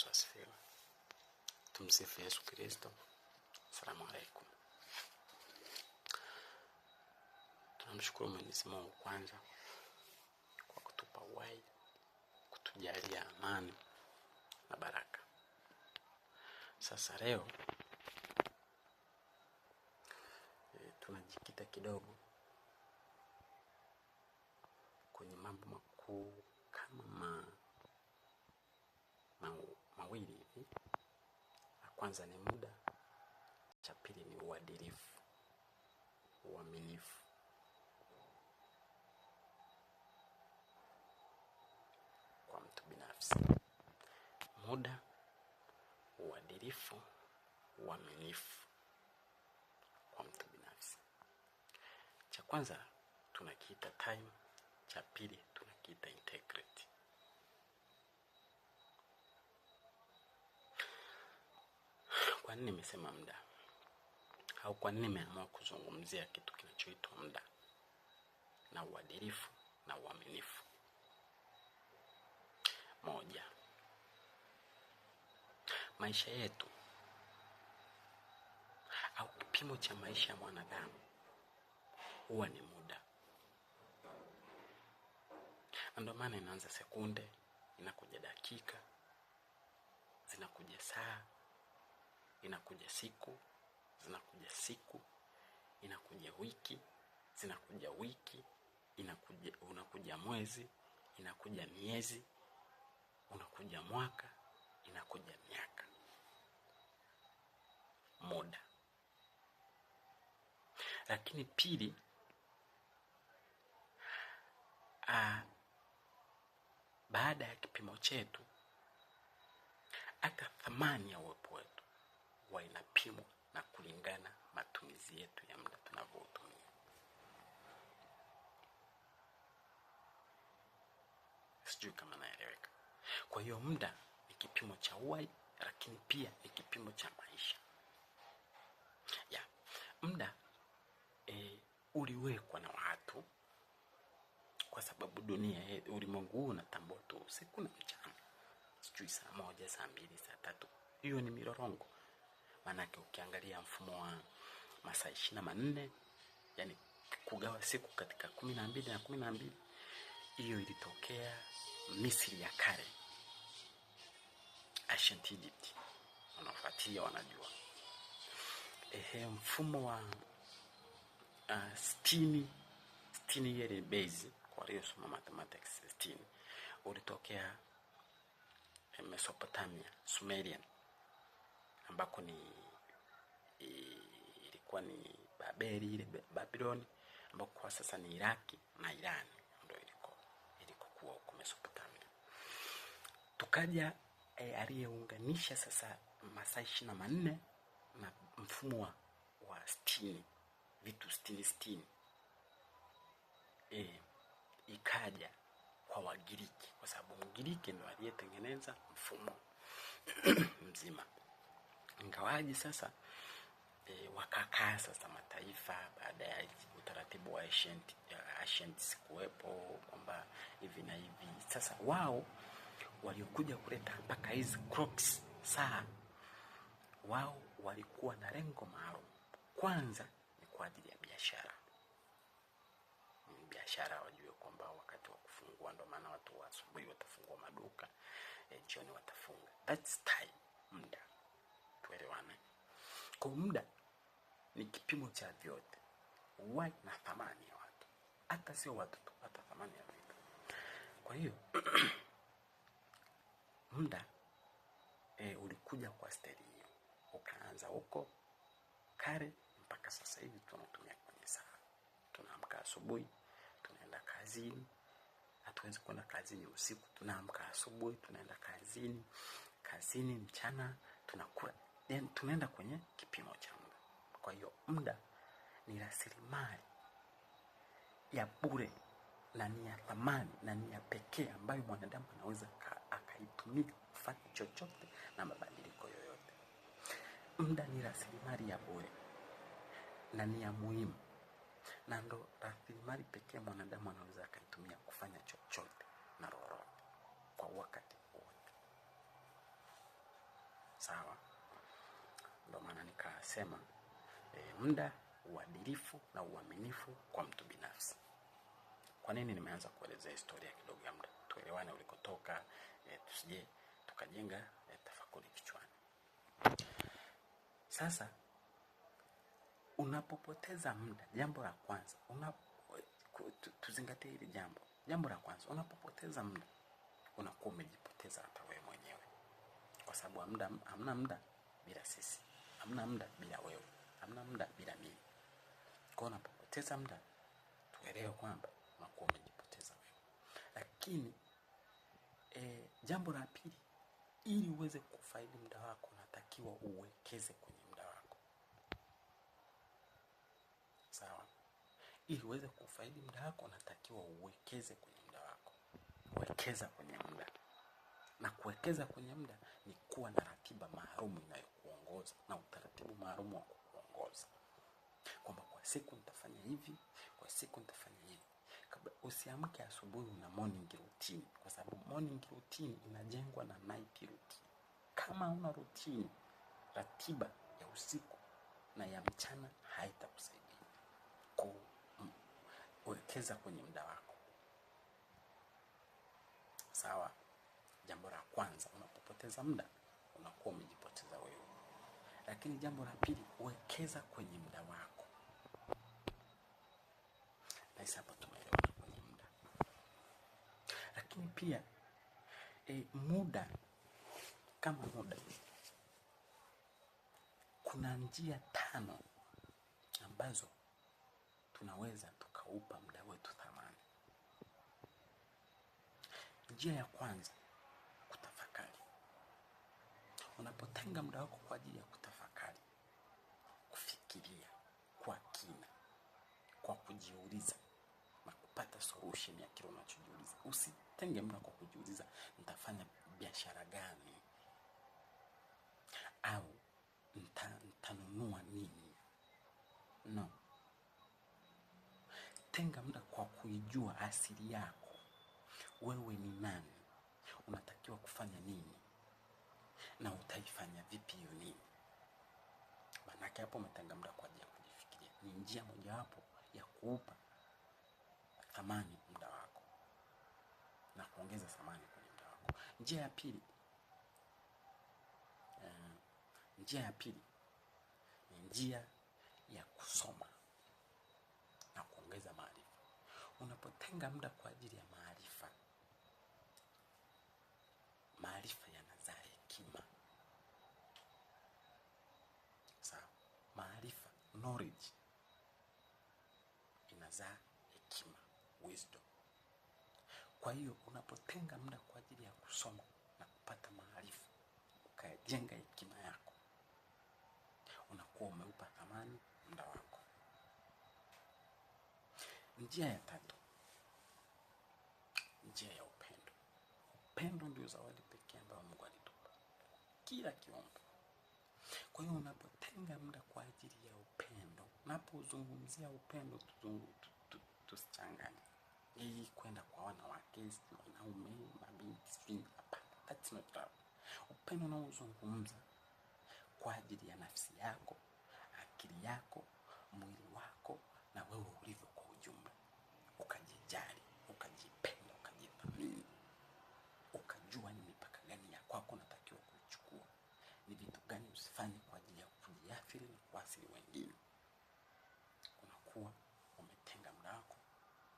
Yesu asifiwe. Tumsifu Yesu Kristo. Asalamu alaykum. Tunamshukuru Mwenyezi Mungu kwanza kwa kutupa uhai, kutujalia amani na baraka. Sasa leo tunajikita kidogo kwenye mambo makuu kama mawili hivi. La kwanza ni muda, cha pili ni uadilifu, uaminifu. Kwa mtu binafsi, muda, uadilifu, uaminifu kwa mtu binafsi. Cha kwanza tunakiita time, cha pili tunakiita integrity. Kwa nini nimesema muda? Au kwa nini nimeamua kuzungumzia kitu kinachoitwa muda na uadilifu na uaminifu? Moja, maisha yetu au kipimo cha maisha ya mwanadamu huwa ni muda. Ndio maana inaanza sekunde, inakuja dakika, zinakuja saa, inakuja siku, zinakuja siku, inakuja wiki, zinakuja wiki, unakuja mwezi, inakuja miezi, unakuja mwaka, inakuja miaka. Muda. Lakini pili, baada ya kipimo chetu, hata thamani ya uwepo wetu huwa inapimwa na kulingana matumizi yetu ya muda tunavyotumia. Sijui kama naeleweka. Kwa hiyo muda ni kipimo cha uhai, lakini pia ni kipimo cha maisha. Muda uliwekwa na watu kwa sababu dunia, ulimwengu unatambua tu usiku na mchana. Sijui saa 1, saa 2, saa 3. Hiyo ni mirorongo. Maanake ukiangalia mfumo wa masaa 24, yani kugawa siku katika 12 na 12, hiyo ilitokea Misri ya kale, Ancient Egypt. Wanafuatia wanajua. Mfumo wa 60 year base kwa waliosoma mathematics 60 ulitokea Mesopotamia, Sumerian, ambako ilikuwa ni Babeli, ile Babylon, ambako kwa sasa ni Iraki na Iran, ndio ilikokuwa huko Mesopotamia. Tukaja aliyeunganisha sasa masaa 24 na mfumo wa 60, vitu 60. Ikaja kwa Wagiriki, kwa sababu Mgiriki ndio aliyetengeneza mfumo mzima. Ingawaje sasa wakakaa sasa mataifa baada ya utaratibu wa ancient kuwepo kwamba hivi na hivi. Sasa wao waliokuja kuleta mpaka hizi clocks, saa, wao walikuwa na lengo maalum. Kwanza ni kwa ajili ya biashara. Biashara wajue kwamba wakati wa kufungua, ndio maana watu wa asubuhi watafungua maduka, jioni watafunga. That's time, muda. Tuelewane. Kwa muda ni kipimo cha vyote. Uhai na thamani ya watu. Hata sio watu tu, hata thamani ya vitu. Kwa hiyo muda ulikuja kwa staili hiyo. Ukaanza huko kale mpaka sasa hivi tunatumia kwenye saa. Tunaamka asubuhi, tunaenda kazini. Hatuwezi kwenda kazini usiku, tunaamka asubuhi, tunaenda kazini. Kazini mchana, tunakula. Then tunaenda kwenye kipimo cha muda. Kwa hiyo muda ni rasilimali ya bure na ni ya thamani na ni ya pekee ambayo mwanadamu anaweza akaitumia kufanya chochote na mabadiliko yoyote. Muda ni rasilimali ya bure na ni ya muhimu, na ndo rasilimali pekee mwanadamu anaweza akaitumia kufanya chochote na lolote kwa wakati wote. Sawa? Ndio maana nikasema muda, uadilifu na uaminifu kwa mtu binafsi. Kwa nini nimeanza kuelezea historia kidogo ya muda? Tuelewane ulikotoka, tusije tukajenga tafakuri kichwani. Sasa unapopoteza muda, jambo la kwanza, tuzingatie hili jambo. Jambo la kwanza, unapopoteza muda, unakuwa umejipoteza hata wewe mwenyewe. Kwa sababu hamna muda bila sisi. Hamna muda bila wewe. Hamna muda bila mimi. Kwa unapopoteza muda, tuelewe kwamba unakuwa umejipoteza wewe. Lakini jambo la pili, ili uweze kufaidi muda wako, unatakiwa uwekeze kwenye muda wako. Sawa? Ili uweze kufaidi muda wako, unatakiwa uwekeze kwenye muda wako. Wekeza kwenye muda. Na kuwekeza kwenye muda ni kuwa na ratiba maalum inayokuongoza na utaratibu maalum wa kukuongoza. Kwamba kwa siku nitafanya hivi, kwa siku nitafanya hivi. Usiamke asubuhi una morning routine, kwa sababu morning routine inajengwa na night routine. Kama una routine, ratiba ya usiku na ya mchana haitakusaidia kuwekeza kwenye muda wako. Sawa? Jambo la kwanza, unapopoteza muda, unakuwa umejipoteza wewe. Lakini jambo la pili, wekeza kwenye muda wako. Na hapa tumeelewana kwenye muda. Lakini pia muda, kama muda, kuna njia 5 ambazo tunaweza tukaupa muda wetu thamani. Njia ya kwanza, kutafakari. Unapotenga muda wako kwa ajili ya kutafakari, kufikiria kwa kina, kwa kujiuliza na kupata solution ya kile unachojiuliza. Usitenge muda kwa kujiuliza nitafanya biashara gani au nitanunua nini. No. Tenga muda kwa kuijua asili yako. Wewe ni nani? Unatakiwa kufanya nini? Na utaifanya vipi hiyo nini? Maana hapo umetenga muda kwa ajili ya kujifikiria. Ni njia mojawapo ya kuupa thamani muda wako na kuongeza thamani kwenye muda wako. Njia ya pili ni njia ya kusoma na kuongeza maarifa. Unapotenga muda kwa ajili ya maarifa, maarifa yanazaa hekima. Sawa? Maarifa, knowledge, inazaa hekima, wisdom. Kwa hiyo unapotenga muda kwa ajili ya kusoma na kupata maarifa, ukajenga hekima yako, unakuwa umeupa thamani muda wako. Njia ya 3, njia ya upendo. Upendo ndio zawadi pekee ambayo Mungu alitupa kila kiumbe. Kwa hiyo unapotenga muda kwa ajili ya upendo, unapozungumzia upendo, tusichanganye hii kwenda kwa wanawake, wanaume, mabinti, hapana. That's not love. Upendo unaozungumza kwa ajili ya nafsi yako, akili yako, mwili wako na wewe ulivyo kwa ujumla. Ukajijali, ukajipenda, ukajithamini. Ukajua ni mipaka gani ya kwako unatakiwa kuchukua. Ni vitu gani usifanye kwa ajili ya kujiathiri na kuathiri wengine. Unakuwa umetenga muda wako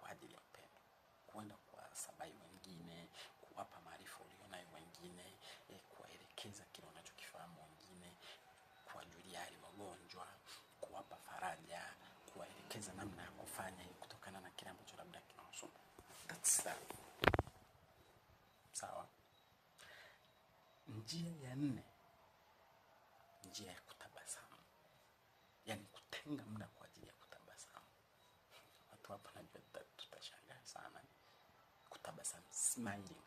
kwa ajili ya upendo. Kwenda kuwasabai wengine, kuwapa maarifa ulionayo wengine, kuwaelekeza kile unachokifahamu wengine, kuwajulia hali wagonjwa, kuwapa faraja, kuwaelekeza namna ya kufanya kutokana na kile ambacho labda kinawasumbua. That's that. Sawa? Njia ya 4, njia ya kutabasamu. Yaani kutenga muda kwa ajili ya kutabasamu. Watu hapa najua tutashangaa sana. Kutabasamu, smiling.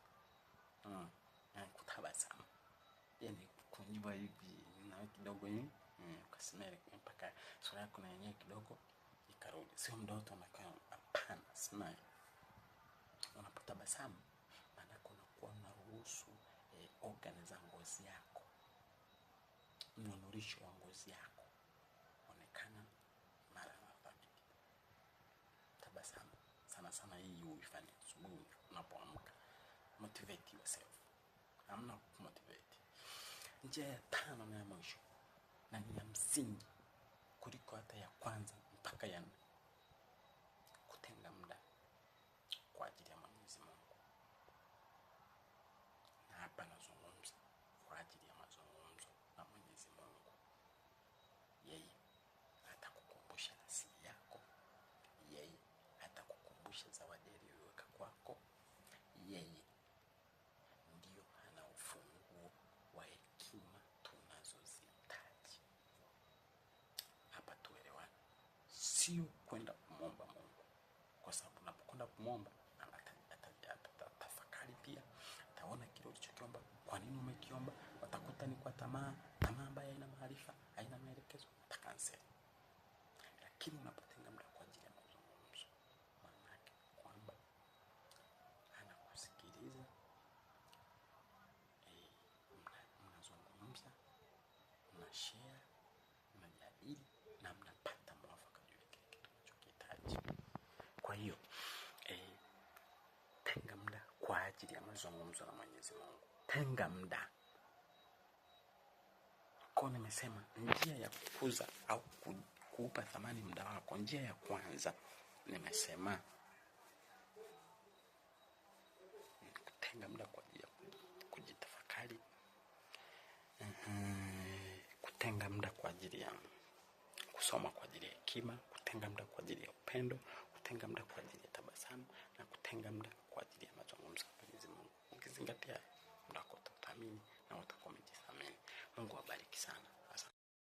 Kutabasamu. Yaani kunjua hivi na kidogo hivi, ukasimele mpaka sura yako na yenyewe kidogo ikarudi. Sio mdoto unakaa, hapana, smile. Unapotabasamu, maana unakuwa unaruhusu organ za ngozi yako mnunurisho wa ngozi yako. Onekana mara na thabiti. Tabasamu. Sana sana hii uifanye asubuhi unapoamka. Motivate yourself. Hamna kumotivate. Njia ya 5 na ya mwisho, na ni ya msingi kuliko hata ya kwanza mpaka ya 4, kutenga muda kwa ajili ya Mwenyezi Mungu. Na hapa nazungumza kwa ajili ya mazungumzo na Mwenyezi Mungu. Yeye atakukumbusha asili yako. Yeye atakukumbusha zawadi aliyoweka kwako. Yeye ndio ana ufunguo wa hekima tunazozihitaji. Hapa tuelewane. Sio kwenda kumwomba Mungu, kwa sababu unapokwenda kumwomba atatafakari pia, ataona kile ulichokiomba, kwa nini umekiomba, watakuta ni kwa tamaa ambayo haina maarifa, haina maelekezo, atakansel. Lakini unapotenga muda kwa ajili ya mazungumzo, maana yake kwamba anakusikiliza, mnazungumza, mnashare, mnajadili na mnapata mwafaka juu ya kile kitu unachokihitaji. Kwa hiyo tenga muda kwa ajili ya mazungumzo na Mwenyezi Mungu. Tenga muda. Kwa nimesema njia ya kukuza au kuupa thamani muda wako, njia ya kwanza nimesema kutenga muda kwa ajili ya kujitafakari. Kutenga muda kwa ajili ya kusoma kwa ajili ya hekima, kutenga muda kwa ajili ya upendo, kutenga muda kwa ajili ya tabasamu, na kutenga muda kwa ajili ya mazungumzo na Mwenyezi Mungu. Ukizingatia muda wako utathamini na utakuwa umejithamini. Mungu awabariki sana.